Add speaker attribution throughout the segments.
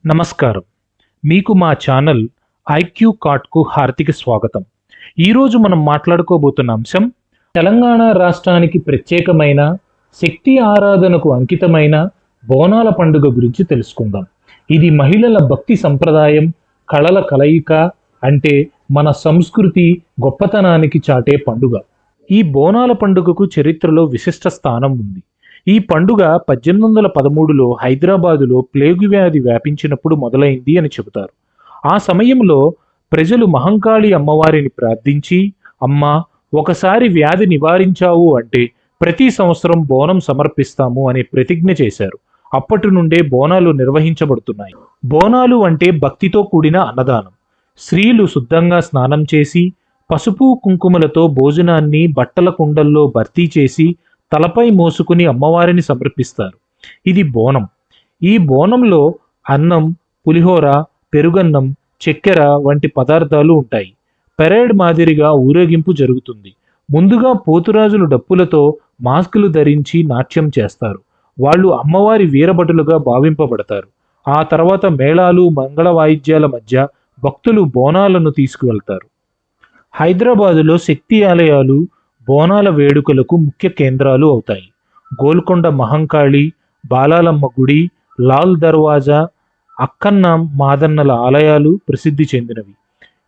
Speaker 1: నమస్కారం. మీకు మా ఛానల్ ఐక్యూ కార్ట్‌కు హార్దిక స్వాగతం. ఈరోజు మనం మాట్లాడుకోబోతున్న అంశం తెలంగాణ రాష్ట్రానికి ప్రత్యేకమైన శక్తి ఆరాధనకు అంకితమైన బోనాల పండుగ గురించి తెలుసుకుందాం. ఇది మహిళల భక్తి సంప్రదాయం, కళల కలయిక, అంటే మన సంస్కృతి గొప్పతనానికి చాటే పండుగ. ఈ బోనాల పండుగకు చరిత్రలో విశిష్ట స్థానం ఉంది. ఈ పండుగ 1813లో హైదరాబాదులో ప్లేగు వ్యాధి వ్యాపించినప్పుడు మొదలైంది అని చెబుతారు. ఆ సమయంలో ప్రజలు మహంకాళి అమ్మవారిని ప్రార్థించి, అమ్మా, ఒకసారి వ్యాధి నివారించావు అంటే ప్రతి సంవత్సరం బోనం సమర్పిస్తాము అనే ప్రతిజ్ఞ చేశారు. అప్పటి నుండే బోనాలు నిర్వహించబడుతున్నాయి. బోనాలు అంటే భక్తితో కూడిన అన్నదానం. స్త్రీలు శుద్ధంగా స్నానం చేసి పసుపు కుంకుమలతో భోజనాన్ని బట్టల కుండల్లో భర్తీ చేసి తలపై మోసుకుని అమ్మవారిని సమర్పిస్తారు. ఇది బోనం. ఈ బోనంలో అన్నం, పులిహోర, పెరుగన్నం, చక్కెర వంటి పదార్థాలు ఉంటాయి. పెరేడ్ మాదిరిగా ఊరేగింపు జరుగుతుంది. ముందుగా పోతురాజులు డప్పులతో మాస్కులు ధరించి నాట్యం చేస్తారు. వాళ్ళు అమ్మవారి వీరభటులుగా భావింపబడతారు. ఆ తర్వాత మేళాలు, మంగళ వాయిద్యాల మధ్య భక్తులు బోనాలను తీసుకువెళ్తారు. హైదరాబాదులో శక్తి ఆలయాలు బోనాల వేడుకలకు ముఖ్య కేంద్రాలు అవుతాయి. గోల్కొండ మహంకాళి, బాలాలమ్మ గుడి, లాల్ దర్వాజా, అక్కన్న మాదన్నల ఆలయాలు ప్రసిద్ధి చెందినవి.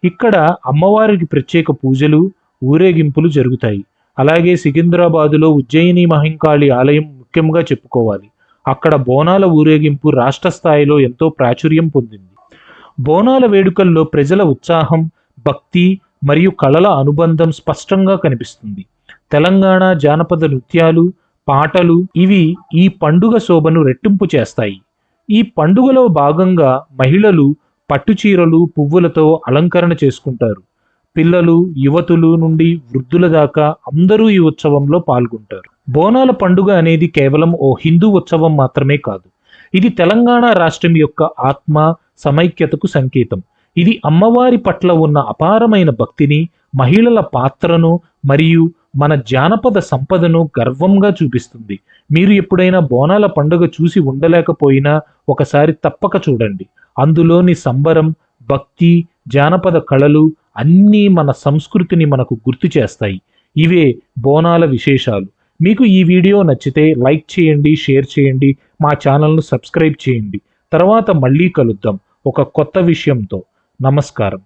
Speaker 1: ఇక్కడ అమ్మవారికి ప్రత్యేక పూజలు, ఊరేగింపులు జరుగుతాయి. అలాగే సికింద్రాబాదులో ఉజ్జయిని మహంకాళి ఆలయం ముఖ్యంగా చెప్పుకోవాలి. అక్కడ బోనాల ఊరేగింపు రాష్ట్ర స్థాయిలో ఎంతో ప్రాచుర్యం పొందింది. బోనాల వేడుకల్లో ప్రజల ఉత్సాహం, భక్తి మరియు కళల అనుబంధం స్పష్టంగా కనిపిస్తుంది. తెలంగాణ జానపద నృత్యాలు, పాటలు ఇవి ఈ పండుగ శోభను రెట్టింపు చేస్తాయి. ఈ పండుగలో భాగంగా మహిళలు పట్టుచీరలు, పువ్వులతో అలంకరణ చేసుకుంటారు. పిల్లలు, యువతులు నుండి వృద్ధుల దాకా అందరూ ఈ ఉత్సవంలో పాల్గొంటారు. బోనాల పండుగ అనేది కేవలం ఓ హిందూ ఉత్సవం మాత్రమే కాదు. ఇది తెలంగాణ రాష్ట్రం యొక్క ఆత్మ, సమైక్యతకు సంకేతం. ఇది అమ్మవారి పట్ల ఉన్న అపారమైన భక్తిని, మహిళల పాత్రను మరియు మన జానపద సంపదను గర్వంగా చూపిస్తుంది. మీరు ఎప్పుడైనా బోనాల పండుగ చూసి ఉండలేకపోయినా ఒకసారి తప్పక చూడండి. అందులోని సంబరం, భక్తి, జానపద కళలు అన్నీ మన సంస్కృతిని మనకు గుర్తు చేస్తాయి. ఇవే బోనాల విశేషాలు. మీకు ఈ వీడియో నచ్చితే లైక్ చేయండి, షేర్ చేయండి, మా ఛానల్ను సబ్స్క్రైబ్ చేయండి. తర్వాత మళ్ళీ కలుద్దాం ఒక కొత్త విషయంతో. నమస్కారం.